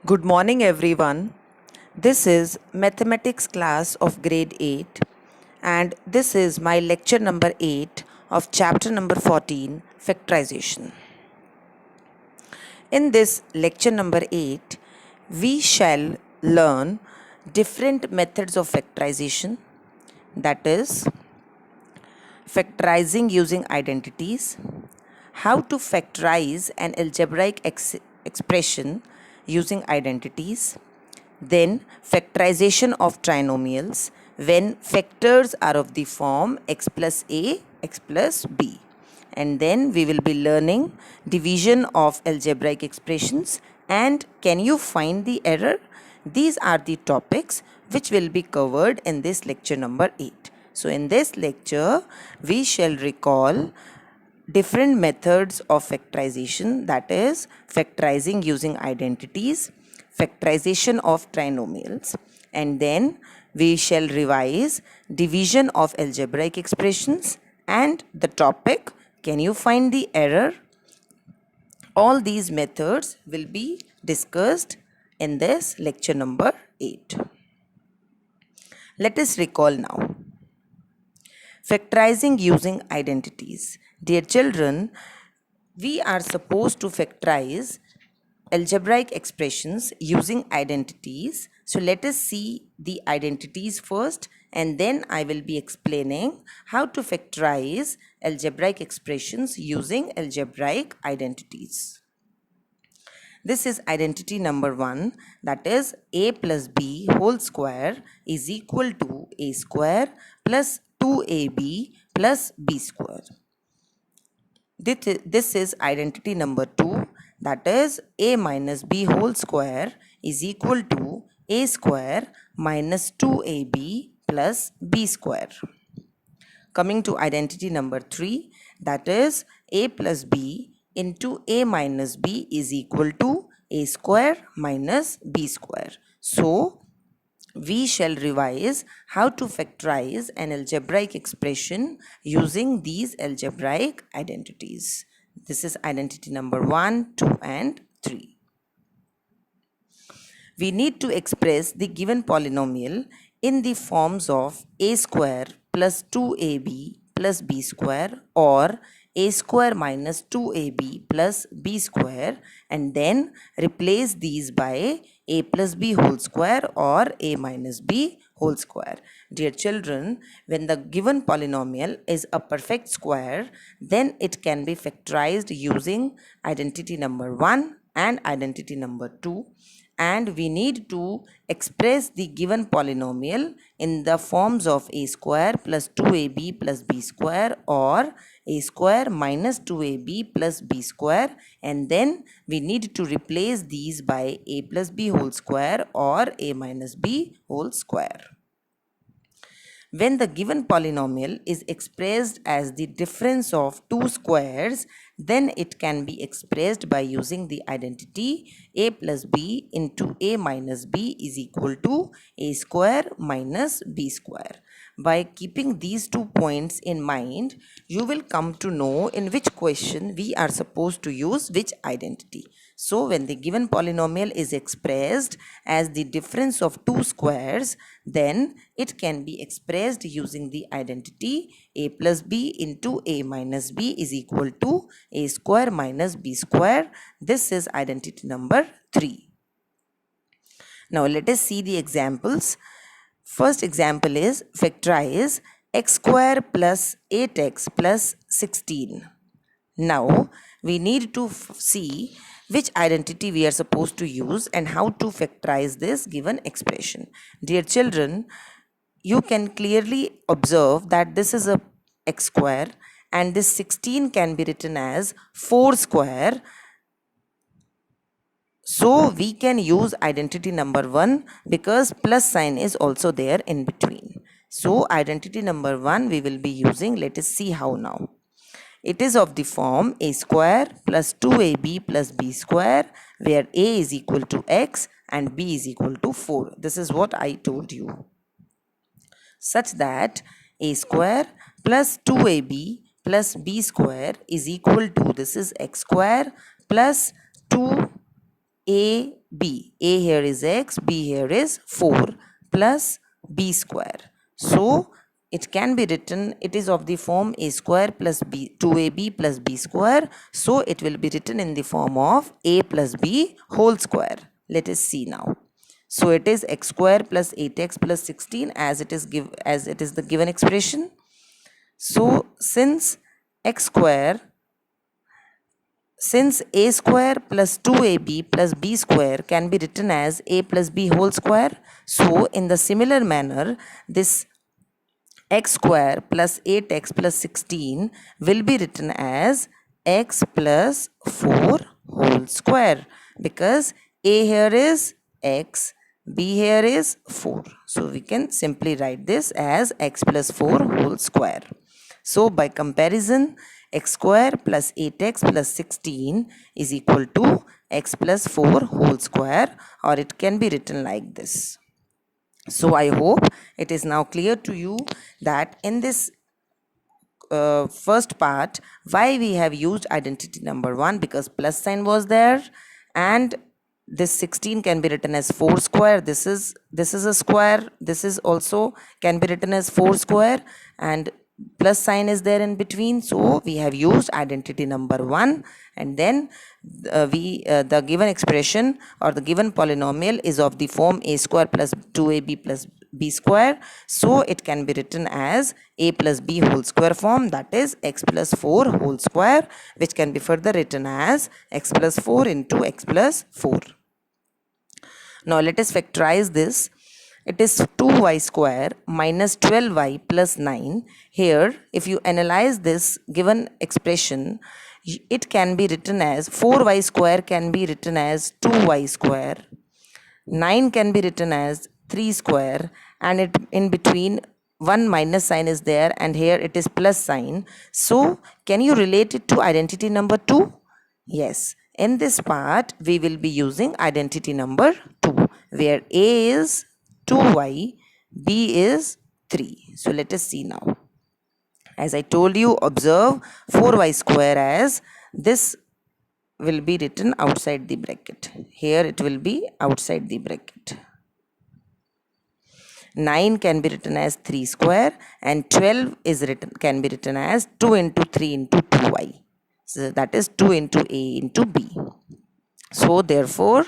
Good morning, everyone. This is mathematics class of grade 8, and this is my lecture number 8 of chapter number 14, factorization. In this lecture number 8, we shall learn different methods of factorization, that is, factorizing using identities, how to factorize an algebraic expression using identities, then factorization of trinomials when factors are of the form x plus a, x plus b. And then we will be learning division of algebraic expressions and can you find the error? These are the topics which will be covered in this lecture number 8. So in this lecture, we shall recall different methods of factorization, that is factorizing using identities, factorization of trinomials, and then we shall revise division of algebraic expressions and the topic can you find the error. All these methods will be discussed in this lecture number 8. Let us recall now. Factorizing using identities. Dear children, we are supposed to factorize algebraic expressions using identities. So let us see the identities first and then I will be explaining how to factorize algebraic expressions using algebraic identities. This is identity number 1, that is a plus b whole square is equal to a square plus 2ab plus b square. This is identity number 2, that is a minus b whole square is equal to a square minus 2ab plus b square. Coming to identity number 3, that is a plus b into a minus b is equal to a square minus b square. So, we shall revise how to factorize an algebraic expression using these algebraic identities. This is identity number 1, 2 and 3. We need to express the given polynomial in the forms of a square plus 2ab plus b square or a square minus 2ab plus b square and then replace these by a plus b whole square or a minus b whole square. Dear children, when the given polynomial is a perfect square, then it can be factorized using identity number 1 and identity number 2. And we need to express the given polynomial in the forms of a square plus 2ab plus b square or a square minus 2ab plus b square, and then we need to replace these by a plus b whole square or a minus b whole square. When the given polynomial is expressed as the difference of two squares, then it can be expressed by using the identity a plus b into a minus b is equal to a square minus b square. By keeping these 2 points in mind, you will come to know in which question we are supposed to use which identity. So when the given polynomial is expressed as the difference of two squares, then it can be expressed using the identity a plus b into a minus b is equal to a square minus b square. This is identity number 3. Now let us see the examples. First example is factorize x square plus 8x plus 16. Now we need to see which identity we are supposed to use and how to factorize this given expression. Dear children, you can clearly observe that this is a x square and this 16 can be written as 4 square. So we can use identity number 1 because plus sign is also there in between. So identity number 1 we will be using. Let us see how now. It is of the form a square plus 2ab plus b square where a is equal to x and b is equal to 4. This is what I told you. Such that a square plus 2ab plus b square is equal to, this is x square plus 2a b. A here is x, b here is 4 plus b square. So it can be written, it is of the form a square plus b, 2ab plus b square. So it will be written in the form of a plus b whole square. Let us see now. So it is x square plus 8x plus 16 as it is the given expression. So since a square plus 2ab plus b square can be written as a plus b whole square, so in the similar manner, this x square plus 8x plus 16 will be written as x plus 4 whole square, because a here is x, b here is 4. So we can simply write this as x plus 4 whole square. So by comparison, x square plus 8x plus 16 is equal to x plus 4 whole square, or it can be written like this. So I hope it is now clear to you that in this first part, why we have used identity number 1, because plus sign was there, and this 16 can be written as 4 square. This is a square. This is also can be written as 4 square, and plus sign is there in between. So we have used identity number 1, and then the given expression or the given polynomial is of the form a square plus 2ab plus b square. So it can be written as a plus b whole square form, that is x plus 4 whole square, which can be further written as x plus 4 into x plus 4. Now let us factorize this. It is 2y square minus 12y plus 9. Here, if you analyze this given expression, it can be written as 4y square can be written as 2y square. 9 can be written as 3 square, and it in between one minus sign is there, and here it is plus sign. So can you relate it to identity number 2? Yes. In this part, we will be using identity number 2, where a is 2y, b is 3. So let us see now. As I told you, observe 4y square as this will be written outside the bracket. Here it will be outside the bracket. 9 can be written as 3 square, and 12 is can be written as 2 into 3 into 2y. So that is 2 into a into b. So therefore,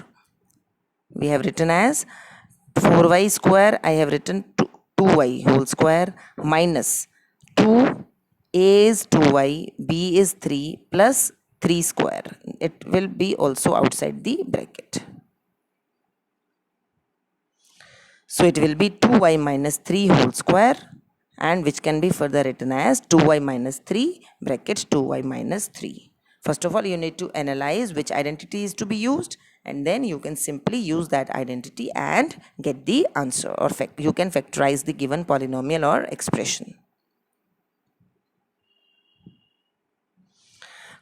we have written as 4y square, I have written 2y whole square minus 2, a is 2y, b is 3 plus 3 square. It will be also outside the bracket. So it will be 2y minus 3 whole square, and which can be further written as 2y minus 3 bracket 2y minus 3. First of all, you need to analyze which identity is to be used, and then you can simply use that identity and get the answer, or you can factorize the given polynomial or expression.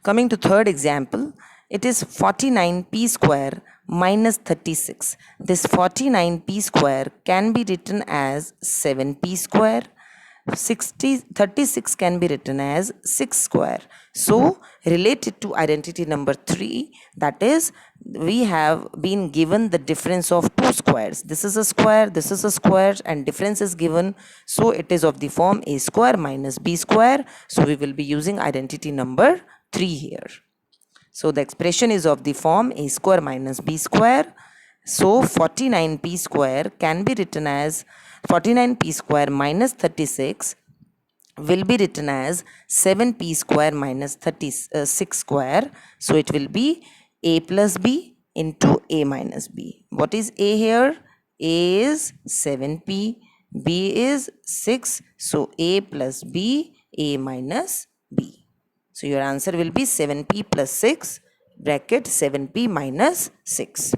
Coming to third example, it is 49p square minus 36. This 49p square can be written as 7p square. 36 can be written as 6 square. So related to identity number 3, that is, we have been given the difference of two squares. This is a square, this is a square, and difference is given. So it is of the form a square minus b square. So we will be using identity number 3 here. So the expression is of the form a square minus b square. So 49p square can be written as 49p square minus 36 will be written as 7p square minus 36 square. So it will be a plus b into a minus b. What is a here? A is 7p, b is 6. So a plus b, a minus b. So your answer will be 7p plus 6 bracket 7p minus 6.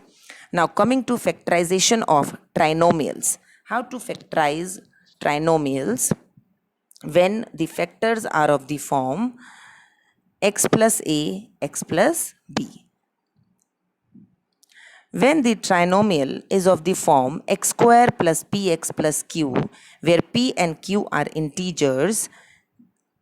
Now coming to factorization of trinomials. How to factorize trinomials when the factors are of the form x plus a, x plus b. When the trinomial is of the form x square plus px plus q, where p and q are integers,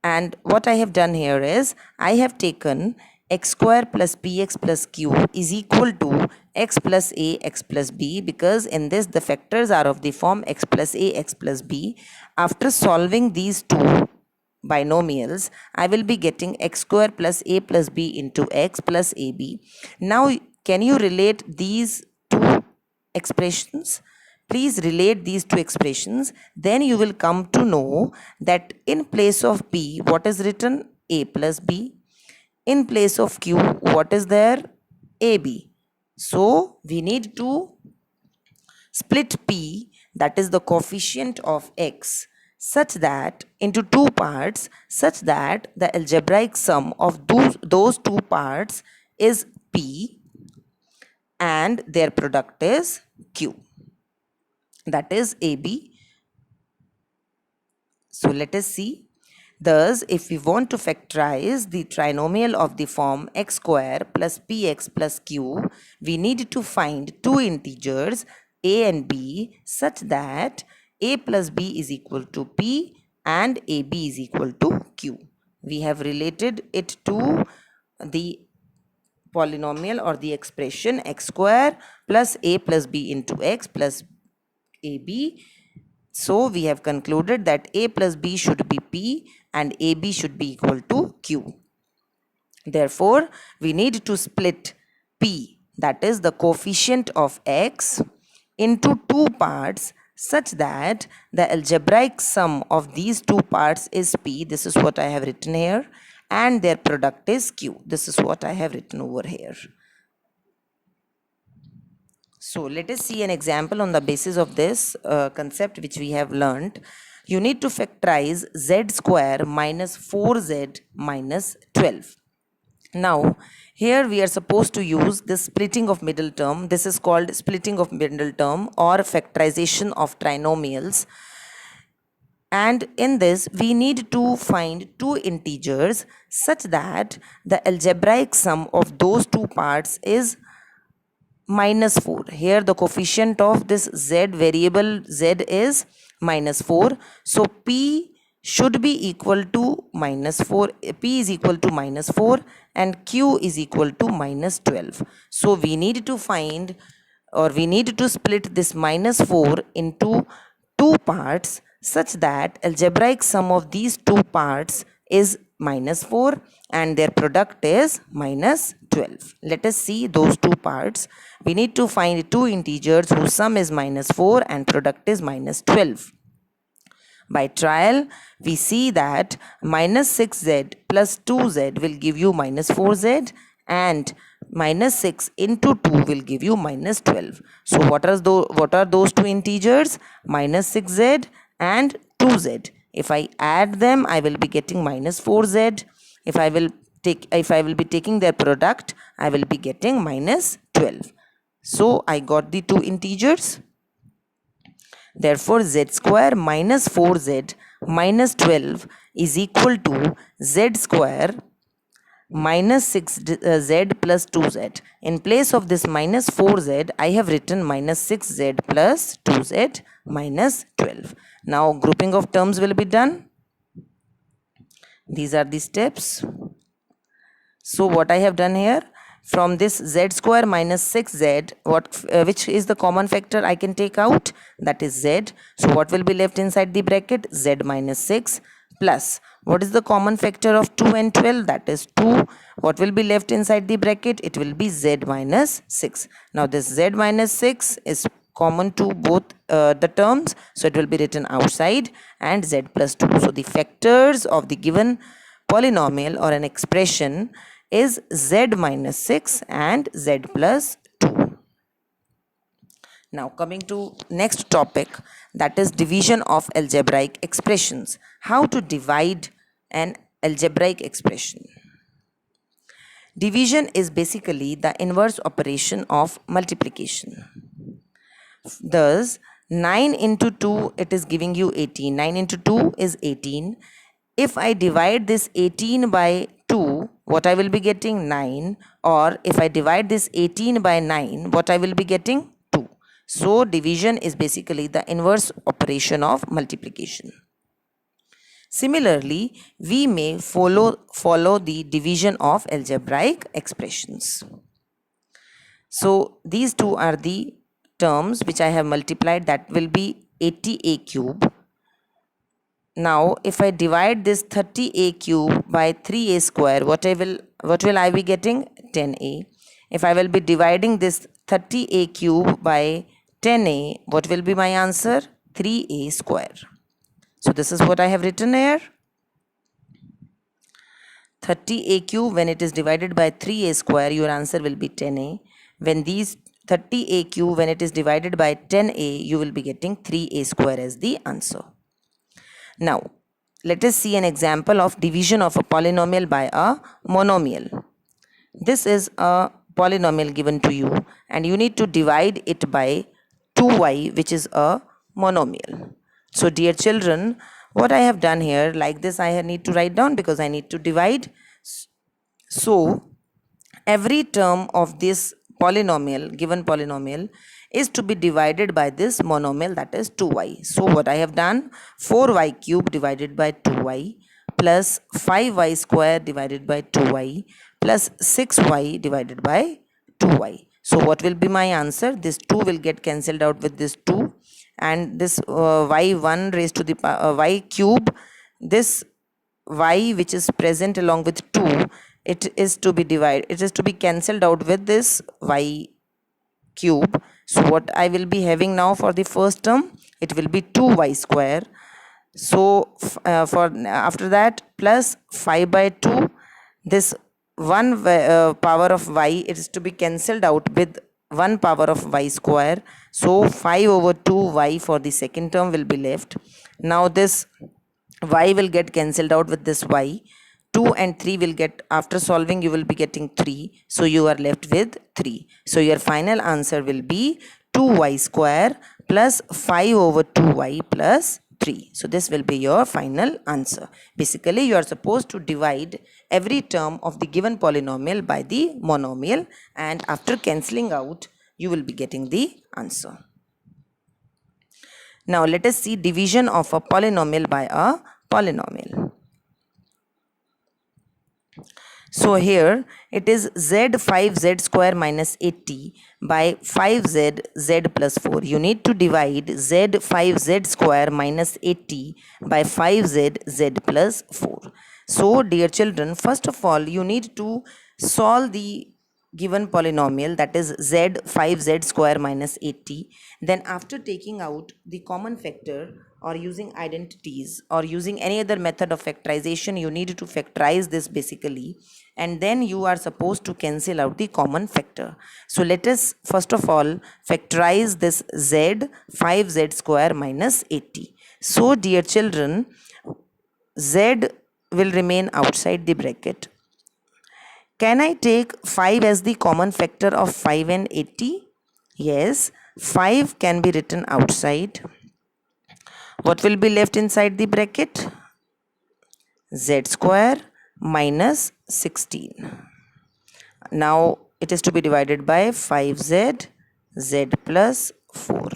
and what I have done here is I have taken x square plus px plus q is equal to x plus a x plus b, because in this the factors are of the form x plus a x plus b. After solving these two binomials, I will be getting x square plus a plus b into x plus ab. Now, can you relate these two expressions? Please relate these two expressions. Then you will come to know that in place of b, what is written? A plus b. In place of q, what is there? AB. So we need to split p, that is the coefficient of x, such that into two parts, such that the algebraic sum of those two parts is p and their product is q, that is AB. So let us see. Thus, if we want to factorize the trinomial of the form x square plus px plus q, we need to find two integers a and b such that a plus b is equal to p and ab is equal to q. We have related it to the polynomial or the expression x square plus a plus b into x plus ab. So we have concluded that a plus b should be p and ab should be equal to q. Therefore, we need to split p, that is the coefficient of x, into two parts such that the algebraic sum of these two parts is p. This is what I have written here. And their product is q. This is what I have written over here. So let us see an example on the basis of this concept which we have learnt. You need to factorize z square minus 4z minus 12. Now, here we are supposed to use this splitting of middle term. This is called splitting of middle term or factorization of trinomials. And in this, we need to find two integers such that the algebraic sum of those two parts is minus 4. Here the coefficient of this z variable z is minus 4. So p should be equal to minus 4. P is equal to minus 4 and q is equal to minus 12. So we need to find, or we need to split this minus 4 into two parts such that algebraic sum of these two parts is minus 4 and their product is minus 12. Let us see those two parts. We need to find two integers whose sum is minus 4 and product is minus 12. By trial, we see that minus 6z plus 2z will give you minus 4z and minus 6 into 2 will give you minus 12. So what are those two integers? Minus 6z and 2z. If I add them, I will be getting minus 4z. If I will be taking their product, I will be getting minus 12. So I got the two integers. Therefore, z square minus 4z minus 12 is equal to z square minus 6z plus 2z. In place of this minus 4z, I have written minus 6z plus 2z minus 12. Now, grouping of terms will be done. These are the steps. So, what I have done here, from this z square minus 6z, which is the common factor I can take out? That is z. So, what will be left inside the bracket? Z minus 6 plus, what is the common factor of 2 and 12? That is 2. What will be left inside the bracket? It will be z minus 6. Now, this z minus 6 is common to both the terms. So, it will be written outside, and z plus 2. So, the factors of the given polynomial or an expression is z minus 6 and z plus 2. Now coming to next topic, that is division of algebraic expressions. How to divide an algebraic expression. Division is basically the inverse operation of multiplication. Thus 9 into 2, it is giving you 18. 9 into 2 is 18. If I divide this 18 by 2, what I will be getting? 9. Or if I divide this 18 by 9, what I will be getting? 2. So division is basically the inverse operation of multiplication. Similarly, we may follow the division of algebraic expressions. So these two are the terms which I have multiplied, that will be 80a cube. Now if I divide this 30a cube by 3a square, what will I be getting? 10a. If I will be dividing this 30a cube by 10a, what will be my answer? 3a square. So this is what I have written here. 30a cube, when it is divided by 3a square, your answer will be 10a. When these 30a cube, when it is divided by 10a, you will be getting 3a square as the answer. Now, let us see an example of division of a polynomial by a monomial. This is a polynomial given to you and you need to divide it by 2y, which is a monomial. So dear children, what I have done here, like this I need to write down because I need to divide. So every term of this polynomial, given polynomial, is to be divided by this monomial, that is 2y. So what I have done, 4y cube divided by 2y plus 5y square divided by 2y plus 6y divided by 2y. So what will be my answer? This 2 will get cancelled out with this 2 and this y1 raised to the y cube, this y which is present along with 2, it is to be cancelled out with this y cube. So what I will be having now for the first term, it will be 2y square. So after that plus 5 by 2, this 1 power of y, it is to be cancelled out with 1 power of y square. So 5 over 2y for the second term will be left. Now this y will get cancelled out with this y. 2 and 3 will get, after solving you will be getting 3. So you are left with 3. So your final answer will be 2y square plus 5 over 2y plus 3. So this will be your final answer. Basically you are supposed to divide every term of the given polynomial by the monomial and after cancelling out you will be getting the answer. Now let us see division of a polynomial by a polynomial. So here it is z5z square minus 80 by 5z z plus 4. You need to divide z5z square minus 80 by 5z z plus 4. So dear children, first of all you need to solve the given polynomial, that is z5z square minus 80. Then after taking out the common factor or using identities or using any other method of factorization, you need to factorize this basically, and then you are supposed to cancel out the common factor. So let us first of all factorize this z 5z square minus 80. So dear children, z will remain outside the bracket. Can I take 5 as the common factor of 5 and 80? Yes, 5 can be written outside. What will be left inside the bracket? Z square minus 16. Now it is to be divided by 5z, z plus 4.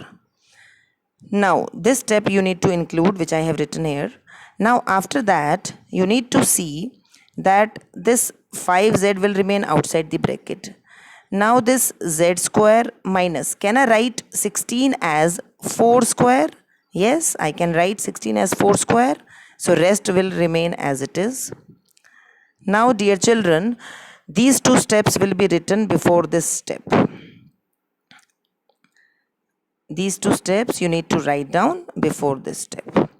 Now this step you need to include, which I have written here. Now after that you need to see that this 5z will remain outside the bracket. Now this z square minus, can I write 16 as 4 square? Yes, I can write 16 as 4 square. So rest will remain as it is. Now dear children, these two steps will be written before this step. These two steps you need to write down before this step.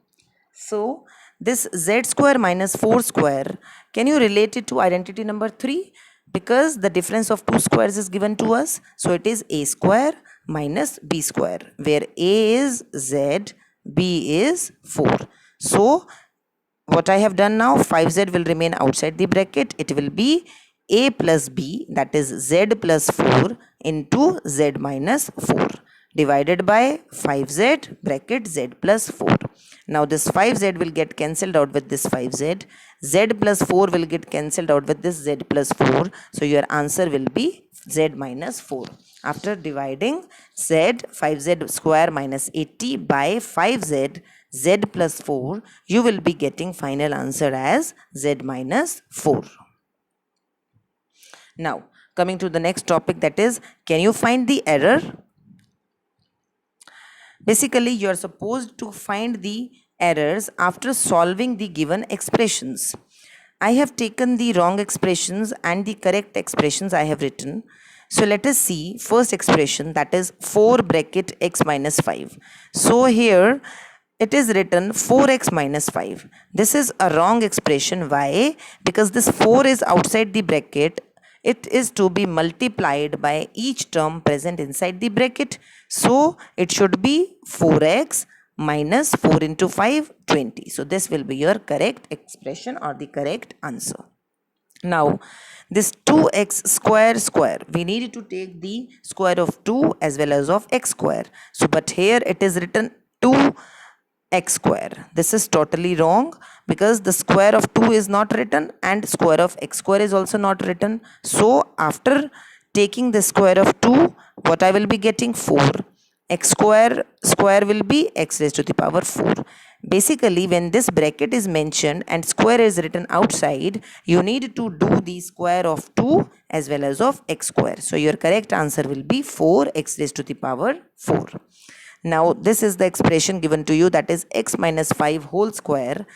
So this z square minus 4 square, can you relate it to identity number 3? Because the difference of two squares is given to us. So it is a square minus b square, where a is z, b is 4. So what I have done now, 5z will remain outside the bracket. It will be a plus b, that is z plus 4 into z minus 4 divided by 5z bracket z plus 4. Now this 5z will get cancelled out with this 5z. Z plus 4 will get cancelled out with this z plus 4. So your answer will be z minus 4. After dividing z, 5z square minus 80 by 5z, z plus 4, you will be getting final answer as z minus 4. Now, coming to the next topic, that is, can you find the error? Basically, you are supposed to find the errors after solving the given expressions. I have taken the wrong expressions and the correct expressions I have written. So let us see first expression, that is 4 bracket x minus 5. So here it is written 4x minus 5. This is a wrong expression. Why? Because this 4 is outside the bracket. It is to be multiplied by each term present inside the bracket. So it should be 4x minus 4 into 5, 20. So this will be your correct expression or the correct answer. Now, this 2x square, we need to take the square of 2 as well as of x square. So, but here it is written 2x square. This is totally wrong because the square of 2 is not written and square of x square is also not written. So, after taking the square of 2, what I will be getting? 4. X square will be x raised to the power 4. Basically, when this bracket is mentioned and square is written outside, you need to do the square of 2 as well as of x square. So your correct answer will be 4x raised to the power 4. Now this is the expression given to you, that is x minus 5 whole square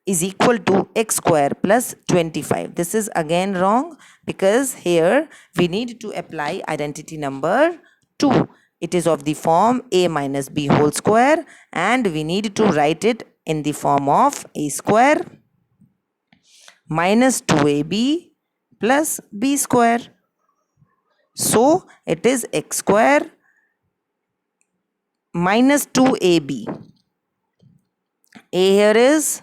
is equal to x square plus 25. This is again wrong because here we need to apply identity number 2. It is of the form a minus b whole square and we need to write it in the form of a square minus 2ab plus b square. So it is x square minus 2ab. A here is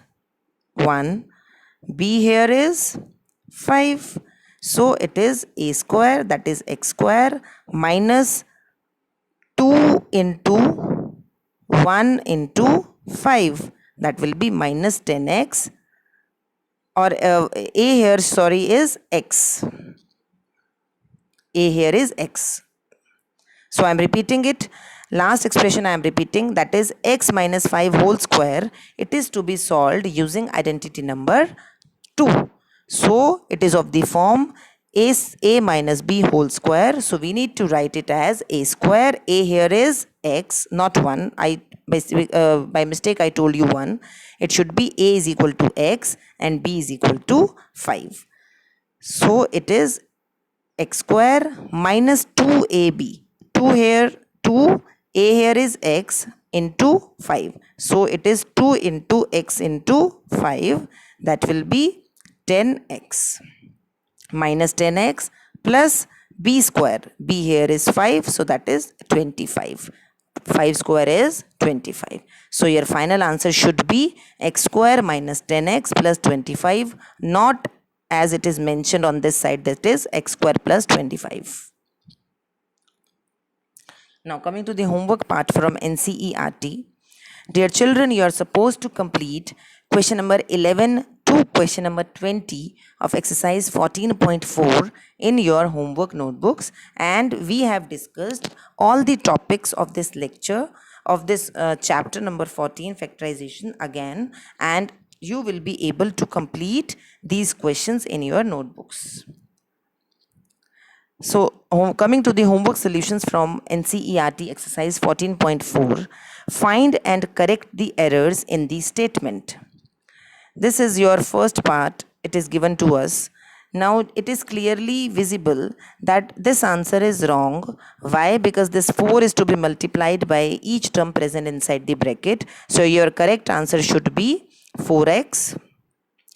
1, b here is 5. So it is a square, that is x square minus 2 into 1 into 5, that will be minus 10x, or a here is x. A here is x. So I am repeating it. Last expression I am repeating, that is x minus 5 whole square. It is to be solved using identity number 2. So it is of the form a minus b whole square. So we need to write it as a square. A here is x, not 1. By mistake I told you 1. It should be a is equal to x and b is equal to 5. So it is x square minus 2ab. 2 here, 2, a here is x into 5. So it is 2 into x into 5. That will be 10x. Minus 10x plus b square. B here is 5, so that is 25. 5 square is 25. So your final answer should be x square minus 10x plus 25, not as it is mentioned on this side, that is x square plus 25. Now coming to the homework part from NCERT. Dear children, you are supposed to complete question number 11 to question number 20 of exercise 14.4 in your homework notebooks, and we have discussed all the topics of this lecture of this chapter number 14, factorization again, and you will be able to complete these questions in your notebooks. So coming to the homework solutions from NCERT exercise 14.4, find and correct the errors in the statement. This is your first part. It is given to us. Now it is clearly visible that this answer is wrong. Why? Because this 4 is to be multiplied by each term present inside the bracket. So your correct answer should be 4x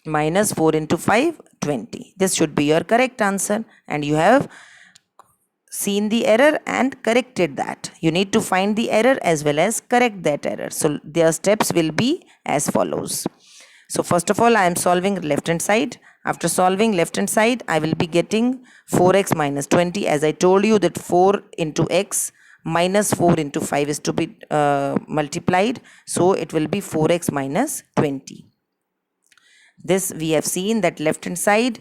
minus 4 into 5, 20. This should be your correct answer, and you have seen the error and corrected that. You need to find the error as well as correct that error. So their steps will be as follows. So first of all, I am solving left hand side. After solving left hand side, I will be getting 4x minus 20. As I told you that 4 into x minus 4 into 5 is to be multiplied. So it will be 4x minus 20. This we have seen that left hand side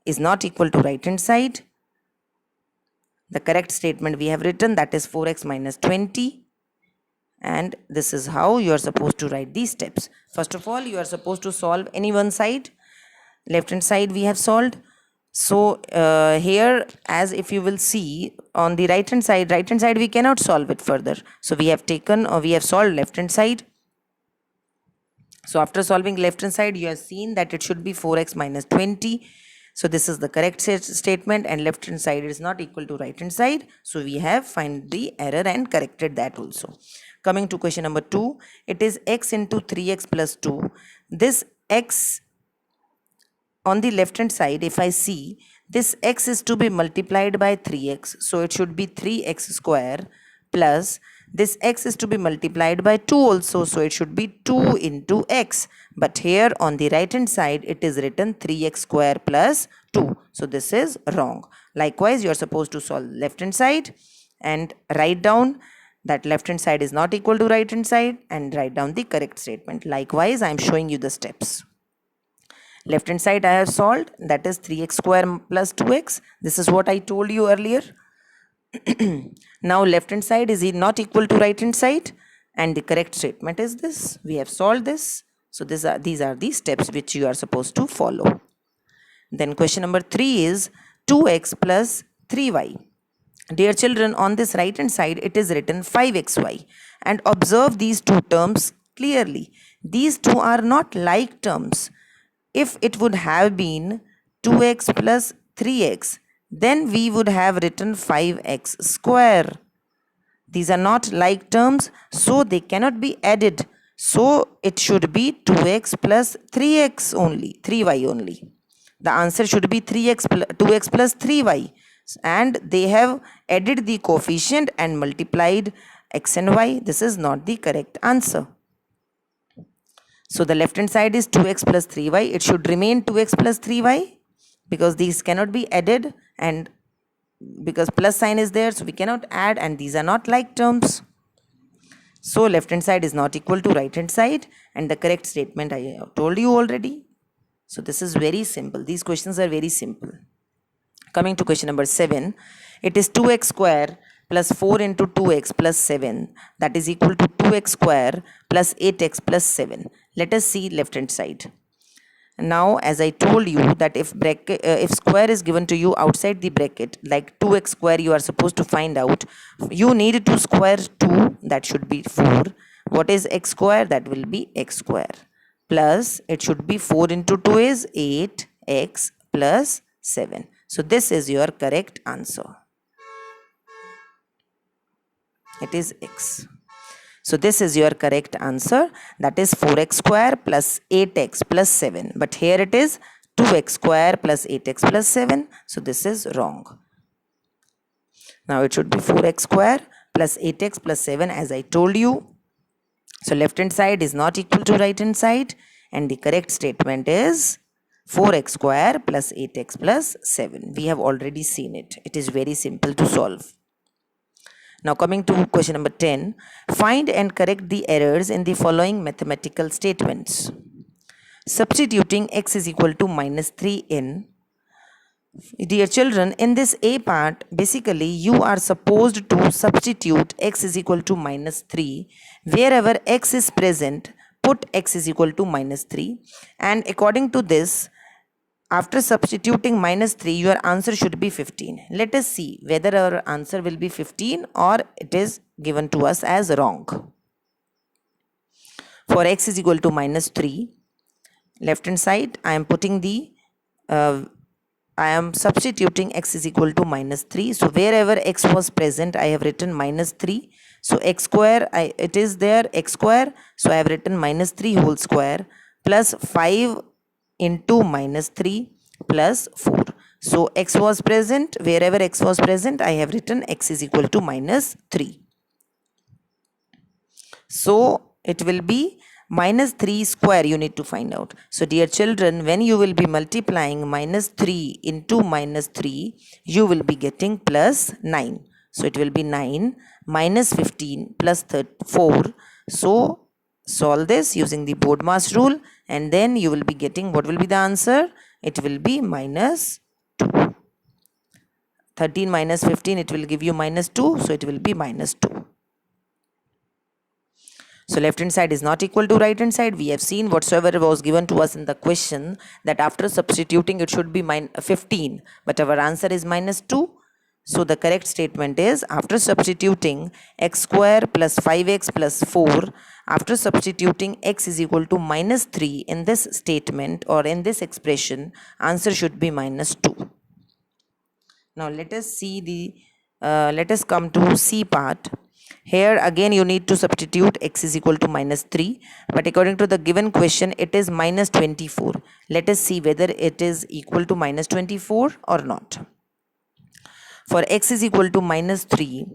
is not equal to right hand side. The correct statement we have written, that is 4x minus 20. And this is how you are supposed to write these steps. First of all, you are supposed to solve any one side. Left hand side we have solved. So here, as if you will see on the right hand side we cannot solve it further. So we have taken, or we have solved left hand side. So after solving left hand side, you have seen that it should be 4x minus 20. So this is the correct statement, and left hand side is not equal to right hand side. So we have find the error and corrected that also. Coming to question number 2, it is x into 3x plus 2. This x on the left hand side, if I see, this x is to be multiplied by 3x. So it should be 3x square plus this x is to be multiplied by 2 also. So it should be 2 into x. But here on the right hand side, it is written 3x square plus 2. So this is wrong. Likewise, you are supposed to solve left hand side and write down that left hand side is not equal to right hand side and write down the correct statement. Likewise, I am showing you the steps. Left hand side I have solved, that is 3x square plus 2x. This is what I told you earlier. Now left hand side is not equal to right hand side, and the correct statement is this. We have solved this. So these are the steps which you are supposed to follow. Then question number 3 is 2x plus 3y. Dear children, on this right hand side it is written 5xy, and observe these two terms clearly. These two are not like terms. If it would have been 2x plus 3x, then we would have written 5x square. These are not like terms, so they cannot be added. So it should be 2x plus 3x only, 3y only. The answer should be 2x plus 3y. And they have added the coefficient and multiplied x and y. This is not the correct answer. So the left hand side is 2x plus 3y. It should remain 2x plus 3y because these cannot be added, and because plus sign is there, so we cannot add, and these are not like terms. So left hand side is not equal to right hand side, and the correct statement I have told you already. So this is very simple. These questions are very simple. Coming to question number 7, it is 2x square plus 4 into 2x plus 7, that is equal to 2x square plus 8x plus 7. Let us see left hand side. Now, as I told you that if square is given to you outside the bracket, like 2x square you are supposed to find out, you need to square 2, that should be 4. What is x square? That will be x square. Plus, it should be 4 into 2 is 8x plus 7. So this is your correct answer. It is x. So this is your correct answer, that is 4x square plus 8x plus 7. But here it is 2x square plus 8x plus 7. So this is wrong. Now it should be 4x square plus 8x plus 7, as I told you. So left hand side is not equal to right hand side, and the correct statement is 4x square plus 8x plus 7. We have already seen it. It is very simple to solve. Now coming to question number 10, find and correct the errors in the following mathematical statements. Substituting x is equal to minus 3 in. Dear children, in this A part, basically you are supposed to substitute x is equal to minus 3. Wherever x is present, put x is equal to minus 3. And according to this, after substituting minus 3, your answer should be 15. Let us see whether our answer will be 15 or it is given to us as wrong. For x is equal to minus 3, left hand side, I am putting the, I am substituting x is equal to minus 3. So wherever x was present, I have written minus 3. So x square, it is there, x square. So I have written minus 3 whole square plus 5 into minus 3 plus 4. So x was present, wherever x was present, I have written x is equal to minus 3. So it will be minus 3 square you need to find out. So dear children, when you will be multiplying minus 3 into minus 3, you will be getting plus 9. So it will be 9 minus 15 plus 4. So solve this using the BODMAS rule, and then you will be getting, what will be the answer? It will be minus 2. 13 minus 15, it will give you minus 2. So it will be minus 2. So left hand side is not equal to right hand side. We have seen whatsoever was given to us in the question, that after substituting it should be 15, but our answer is minus 2. So the correct statement is, after substituting x square plus 5x plus 4, after substituting x is equal to minus 3 in this statement or in this expression, answer should be minus 2. Now let us come to C part. Here again you need to substitute x is equal to minus 3, but according to the given question it is minus 24. Let us see whether it is equal to minus 24 or not. For x is equal to minus 3,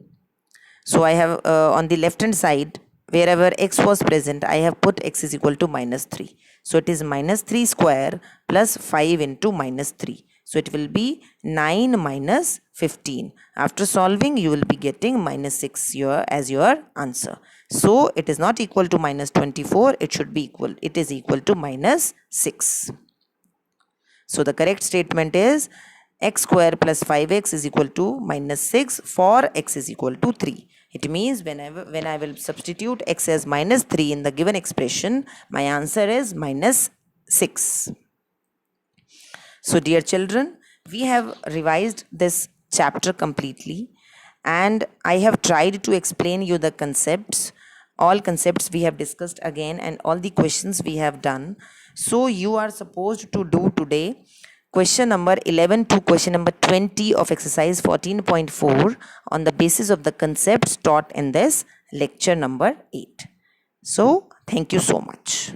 so I have on the left hand side, wherever x was present, I have put x is equal to minus 3. So it is minus 3 square plus 5 into minus 3. So it will be 9 minus 15. After solving, you will be getting minus 6 here as your answer. So it is not equal to minus 24. It should be equal. It is equal to minus 6. So the correct statement is x square plus 5x is equal to minus 6 for x is equal to 3. It means when I will substitute x as minus 3 in the given expression, my answer is minus 6. So dear children, we have revised this chapter completely, and I have tried to explain you the concepts. All concepts we have discussed again, and all the questions we have done. So you are supposed to do today question number 11 to question number 20 of exercise 14.4 on the basis of the concepts taught in this lecture number 8. So thank you so much.